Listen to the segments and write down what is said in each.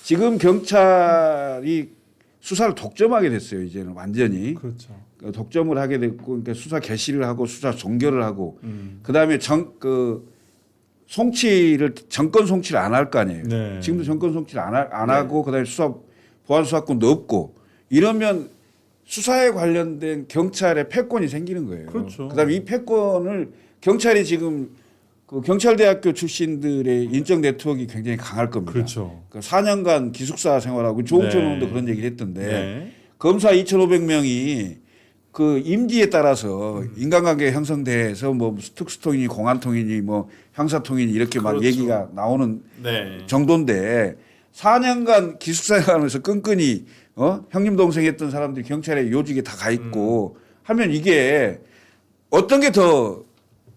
지금 경찰이 수사를 독점하게 됐어요. 이제는 완전히. 그렇죠. 독점을 하게 됐고, 그러니까 수사 개시를 하고 수사 종결을 하고, 그 다음에 송치를 정권 송치를 안 할 거 아니에요. 네. 지금도 정권 송치를 안 하고, 그다음에 보안 수사권도 없고 이러면 수사에 관련된 경찰의 패권이 생기는 거예요. 그렇죠. 그다음에 이 패권을 경찰이 지금 그 경찰대학교 출신들의 인적 네트워크가 굉장히 강할 겁니다. 그렇죠. 그 4년간 기숙사 생활하고 조홍천 네. 의원도 그런 얘기를 했던데 네. 검사 2,500명이 그 임기에 따라서 인간관계 형성돼서 뭐 특수통이니 공안통이니 뭐 형사통이니 이렇게 막 그렇죠. 얘기가 나오는 네. 정도인데 4년간 기숙사에 가면서 끈끈이 형님 동생 했던 사람들이 경찰에 요직에 다 가 있고 하면 이게 어떤 게 더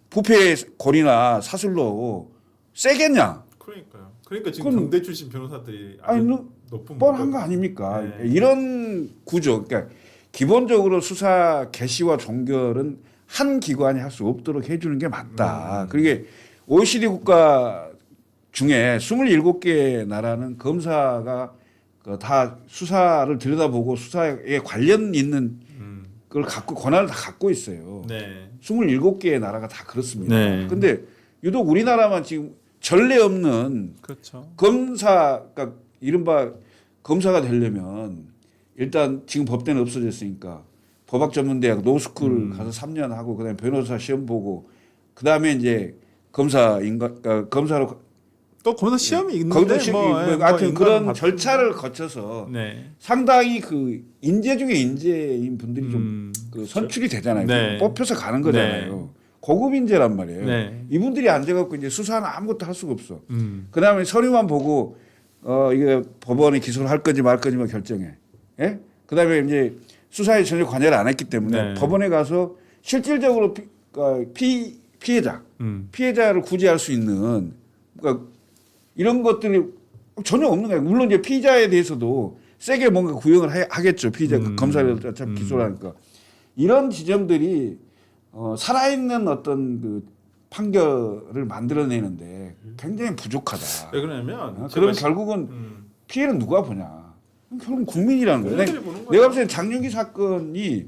부패의 골이나 사슬로 세겠냐? 그러니까요. 그러니까 지금 그건- 경대 출신 변호사들이 아니, 높은 뻔한 거 아닙니까? 네. 이런 구조. 그러니까 기본적으로 수사 개시와 종결은 한 기관이 할 수 없도록 해주는 게 맞다. 그게 OECD 국가 중에 27개 나라는 검사가 다 수사를 들여다보고 수사에 관련 있는 걸 권한을 다 갖고 있어요. 네. 27개의 나라가 다 그렇습니다. 네. 근데 유독 우리나라만 지금 전례 없는 그렇죠. 검사가 이른바 검사가 되려면 일단 지금 법대는 없어졌으니까 법학전문대학 노스쿨 가서 3년 하고 그다음에 변호사 시험 보고 그다음에 이제 검사로 또 검사 시험이 있는데 거기도 하여튼 그런 인간 절차를 거쳐서 네. 상당히 그 인재 중에 인재인 분들이 좀 그 선출이 되잖아요. 네. 뽑혀서 가는 거잖아요. 네. 고급 인재란 말이에요. 네. 이분들이 앉아갖고 이제 수사는 아무것도 할 수가 없어. 그다음에 서류만 보고 이게 법원에 기소를 할 건지 말 건지만 결정해. 예? 그다음에 이제 수사에 전혀 관여를 안 했기 때문에 네. 법원에 가서 실질적으로 피해자를 구제할 수 있는 그러니까 이런 것들이 전혀 없는 거예요. 물론 이제 피의자에 대해서도 세게 뭔가 구형을 하겠죠. 피의자 검사를 어차피 기소를 하니까 이런 지점들이 살아있는 어떤 그 판결을 만들어내는데 굉장히 부족하다. 왜 그러냐면 그러면 결국은 피해는 누가 보냐? 결국은 국민이라는 거예요. 국민들이 보는 거예요. 내가 봤을 때 장윤기 사건이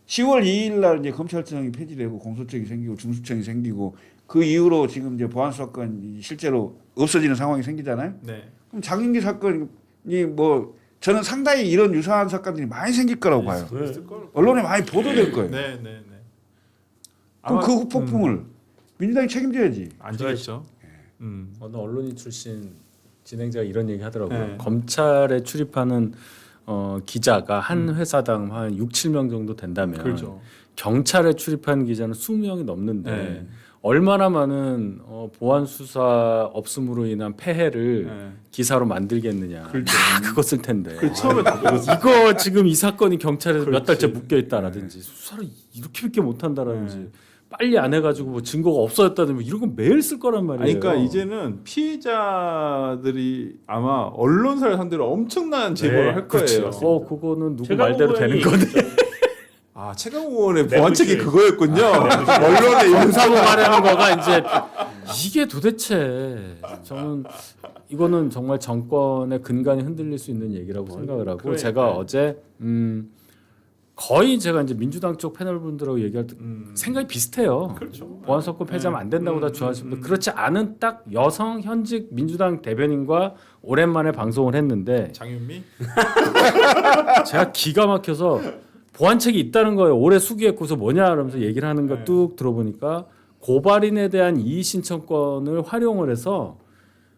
10월 2일 날 이제 검찰청이 폐지되고 공소청이 생기고 중수청이 생기고 그 이후로 지금 이제 보안 수사권이 실제로 없어지는 상황이 생기잖아요. 네. 그럼 장윤기 사건이 뭐 저는 상당히 이런 유사한 사건들이 많이 생길 거라고 봐요. 있을 걸. 언론에 많이 보도될 거예요. 네, 네, 네. 그럼 그 후폭풍을 민주당이 책임져야지. 안 지겠죠. 어느 언론인 출신 진행자가 이런 얘기 하더라고요. 네. 검찰에 출입하는 기자가 한 회사당 한 6, 7명 정도 된다면 그렇죠. 경찰에 출입하는 기자는 20명이 넘는데 네. 얼마나 많은 보안 수사 없음으로 인한 폐해를 네. 기사로 만들겠느냐. 그렇죠. 다 그거 쓸 텐데. 그 처음에 다 그랬어요. 이거 지금 이 사건이 경찰에서 몇 그렇지. 달째 묶여 있다라든지 수사를 이렇게밖에 못 한다라든지 빨리 안 해가지고 뭐 증거가 없어졌다든지 뭐 이런 거 매일 쓸 거란 말이에요. 아니, 그러니까 이제는 피해자들이 아마 언론사를 상대로 엄청난 제보를 할 거예요. 그거는 누구 최강 말대로 되는 의원이 건데. 아, 최강 의원의 네, 보안책이 그렇지. 그거였군요. 언론의 검사고 말하는 거가 이제 이게 도대체 저는 이거는 정말 정권의 근간이 흔들릴 수 있는 얘기라고 생각을 하고 그러니까요. 제가 어제 거의 제가 이제 민주당 쪽 패널 분들하고 얘기할 때 생각이 비슷해요. 그렇죠. 보안사건 폐지하면 안 된다고 다 주장하시는데 그렇지 않은 딱 여성 현직 민주당 대변인과 오랜만에 방송을 했는데 장윤미? 제가 기가 막혀서 보안책이 있다는 거예요. 올해 수기했고서 뭐냐 하면서 얘기를 하는 거 뚝 들어보니까 고발인에 대한 이의 신청권을 활용을 해서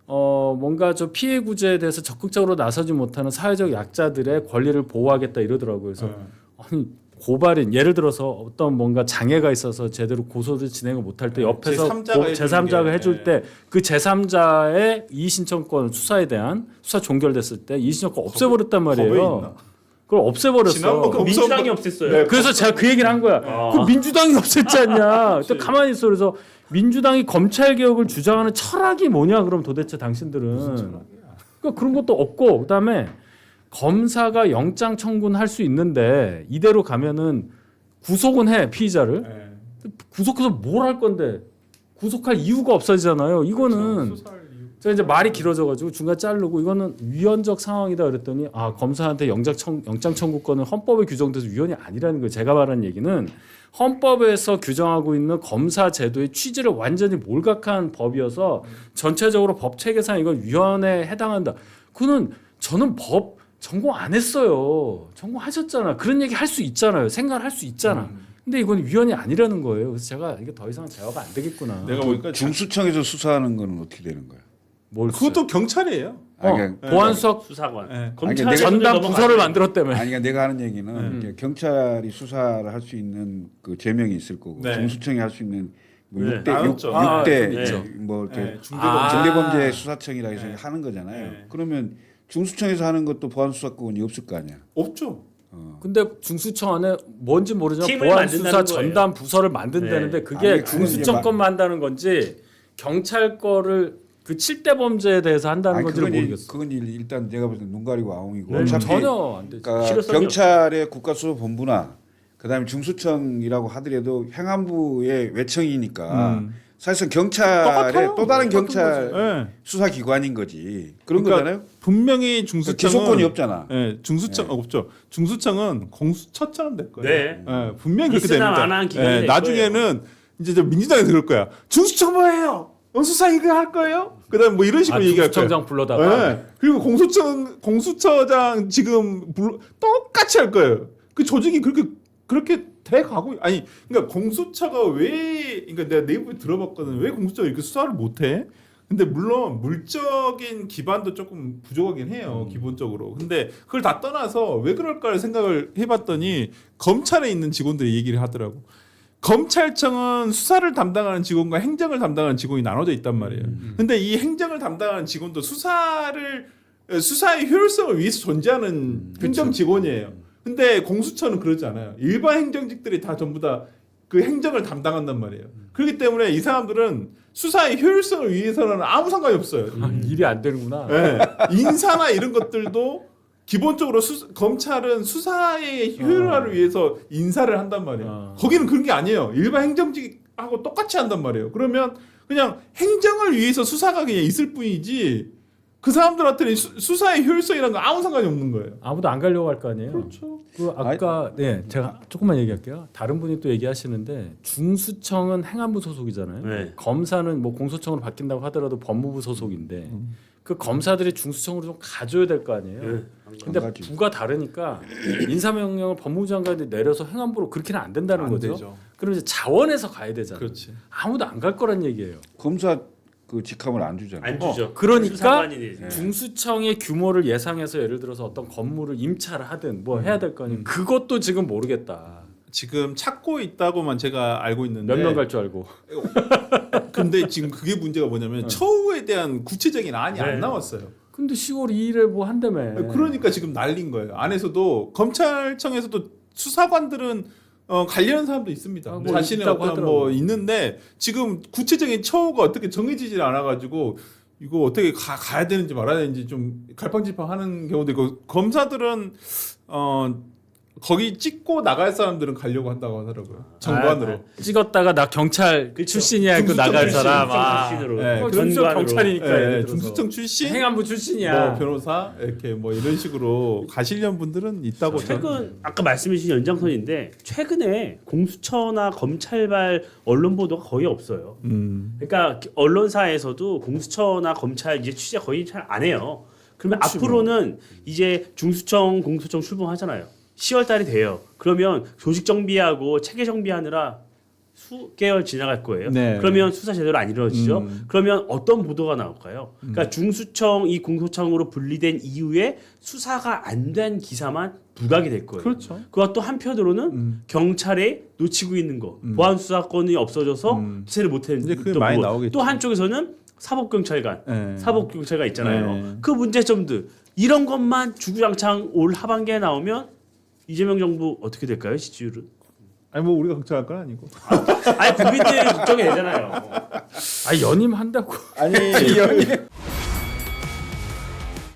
뭔가 저 피해 구제에 대해서 적극적으로 나서지 못하는 사회적 약자들의 권리를 보호하겠다 이러더라고요. 그래서 아니 고발인 예를 들어서 어떤 뭔가 장애가 있어서 제대로 고소를 진행을 못할 때 옆에서 제3자가 해줄 때 그 제3자의 이의 신청권 수사에 대한 수사 종결됐을 때 이의 신청권 없애버렸단 말이에요. 그걸 없애버렸어. 지난번 민주당이 없앴어요. 네. 그래서 제가 그 얘기를 한 거야. 그 민주당이 없앴지 않냐. 또 가만히 있어. 그래서 민주당이 검찰 개혁을 주장하는 철학이 뭐냐? 그럼 도대체 당신들은 그러니까 그런 것도 없고 그다음에 검사가 영장 청구는 할 수 있는데 이대로 가면은 구속은 해 피의자를. 구속해서 뭘 할 건데 구속할 이유가 없어지잖아요. 이거는 제가 이제 말이 길어져가지고 중간 자르고 이거는 위헌적 상황이다 그랬더니 검사한테 영장 청구권은 헌법에 규정돼서 위헌이 아니라는 거예요. 제가 말한 얘기는 헌법에서 규정하고 있는 검사 제도의 취지를 완전히 몰각한 법이어서 전체적으로 법 체계상 이건 위헌에 해당한다. 그는 저는 법 전공 안 했어요. 전공하셨잖아. 그런 얘기 할 수 있잖아요. 생각을 할 수 있잖아. 근데 이건 위헌이 아니라는 거예요. 그래서 제가 이게 더 이상 대화가 안 되겠구나. 내가 보니까 중수청에서 수사하는 거는 어떻게 되는 거야? 그것도 경찰이에요. 보안 수석 수사관. 네. 검찰 전담 부서를 만들었다며. 아니 그러니까 내가 하는 얘기는 이제 경찰이 수사를 할 수 있는 그 제명이 있을 거고 네. 중수청이 할 수 있는 뭐 네. 6대 좀 있죠. 뭐 이렇게 네. 중대범죄 수사청이라 해서 네. 하는 거잖아요. 네. 그러면 중수청에서 하는 것도 보안 수사권이 없을 거 아니야. 없죠. 근데 중수청 안에 뭔지 모르지만 팀을 보안 만든다는 수사 거예요. 전담 부서를 만든다는데 네. 그게 아니, 중수청 이제 것만 한다는 건지 경찰 거를 그 7대 범죄에 대해서 한다는 아니, 건지를 그건 모르겠어. 그건 일단 내가 볼 때 눈 가리고 아웅이고 네, 어차피 전혀 안 되지. 그러니까 실효성이 경찰의 국가수사본부나 그다음에 중수청이라고 하더라도 행안부의 외청이니까 사실상 경찰의 똑같아요. 또 다른 똑같은 경찰 거죠. 네. 수사기관인 거지. 그런 그러니까 거잖아요. 분명히 그러니까 중수청은 기소권이 없잖아. 네, 중수청 없죠. 중수청은 공수처처럼 될 거예요. 네. 네, 분명히 그렇게 있으나 됩니다. 마나한 기관이 될 나중에는 이제 저 민주당에서 그럴 거야. 중수청 뭐예요? 수사 이거 할 거예요? 그다음 뭐 이런 식으로 얘기할 거예요. 중수청장 불러다가 네. 그리고 공수처장 지금 똑같이 할 거예요. 그 조직이 그렇게 돼 가고 아니 그러니까 공수처가 왜 그러니까 내가 내부에 들어봤거든. 왜 공수처가 이렇게 수사를 못 해? 근데 물론 물적인 기반도 조금 부족하긴 해요. 기본적으로. 근데 그걸 다 떠나서 왜 그럴까를 생각을 해봤더니 검찰에 있는 직원들이 얘기를 하더라고. 검찰청은 수사를 담당하는 직원과 행정을 담당하는 직원이 나눠져 있단 말이에요. 근데 이 행정을 담당하는 직원도 수사의 효율성을 위해서 존재하는 행정 직원이에요. 근데 공수처는 그러지 않아요. 일반 행정직들이 다 전부 다 그 행정을 담당한단 말이에요. 그렇기 때문에 이 사람들은 수사의 효율성을 위해서는 아무 상관이 없어요. 일이 안 되는구나. 네. 인사나 이런 것들도 기본적으로 검찰은 수사의 효율화를 위해서 인사를 한단 말이에요. 거기는 그런 게 아니에요. 일반 행정직하고 똑같이 한단 말이에요. 그러면 그냥 행정을 위해서 수사가 그냥 있을 뿐이지 그 사람들한테는 수사의 효율성이라는 거 아무 상관이 없는 거예요. 아무도 안 가려고 할 거 아니에요. 그렇죠. 그 아까 제가 조금만 얘기할게요. 다른 분이 또 얘기하시는데 중수청은 행안부 소속이잖아요. 네. 검사는 뭐 공소청으로 바뀐다고 하더라도 법무부 소속인데 그 검사들이 중수청으로 좀 가줘야 될 거 아니에요. 네. 근데 안 가지. 부가 다르니까 인사명령을 법무부 장관이 내려서 행안부로 그렇게는 안 된다는 안 거죠. 되죠. 그럼 이제 자원에서 가야 되잖아요. 그렇지. 아무도 안 갈 거란 얘기예요. 검사 그 직함을 안 주잖아. 안 주죠. 그러니까 수사관이 되지. 중수청의 규모를 예상해서 예를 들어서 어떤 건물을 임차를 하든 뭐 해야 될 거 아니에요. 그것도 지금 모르겠다. 지금 찾고 있다고만 제가 알고 있는데 몇 명 갈 줄 알고. 근데 지금 그게 문제가 뭐냐면 처우에 대한 구체적인 안이 네. 안 나왔어요. 근데 10월 2일에 뭐 한다며. 그러니까 지금 난린 거예요. 안에서도 검찰청에서도 수사관들은 관리하는 사람도 있습니다. 아, 뭐 자신의 있다고 어떤 하더라고요. 뭐 있는데 지금 구체적인 처우가 어떻게 정해지질 않아가지고 이거 어떻게 가야 되는지 말아야 되는지 좀 갈팡질팡하는 경우도 있고 검사들은 거기 찍고 나갈 사람들은 가려고 한다고 하더라고요. 정관으로. 찍었다가 나 경찰 그쵸. 출신이야 그 중수청 나갈 출신, 사람. 출신으로. 네, 중수청 전관으로. 경찰이니까. 예를 들어서. 중수청 출신, 행안부 출신이야. 뭐 변호사 이렇게 뭐 이런 식으로 가시려는 분들은 있다고 저는. 최근 아까 말씀해주신 연장선인데 최근에 공수처나 검찰발 언론 보도가 거의 없어요. 그러니까 언론사에서도 공수처나 검찰 이제 취재 거의 잘 안 해요. 그러면 앞으로는 이제 중수청, 공수청 출범하잖아요. 10월 달이 돼요. 그러면 조직 정비하고 체계 정비하느라 수개월 지나갈 거예요. 네. 그러면 수사 제대로 안 이루어지죠. 그러면 어떤 보도가 나올까요? 그러니까 중수청, 이 공소청으로 분리된 이후에 수사가 안 된 기사만 부각이 될 거예요. 그렇죠. 그와 또 한편으로는 경찰에 놓치고 있는 거, 보안 수사권이 없어져서 수사를 이제 못했던 그게 많이 부분. 나오겠죠. 또 한쪽에서는 사법경찰관, 네. 사법경찰관 있잖아요. 네. 그 문제점들 이런 것만 주구장창 올 하반기에 나오면 이재명 정부 어떻게 될까요? 지지율은? 아니 뭐 우리가 걱정할 건 아니고. 아니 국민들 걱정이 되잖아요. 아 연임 한다고. 아니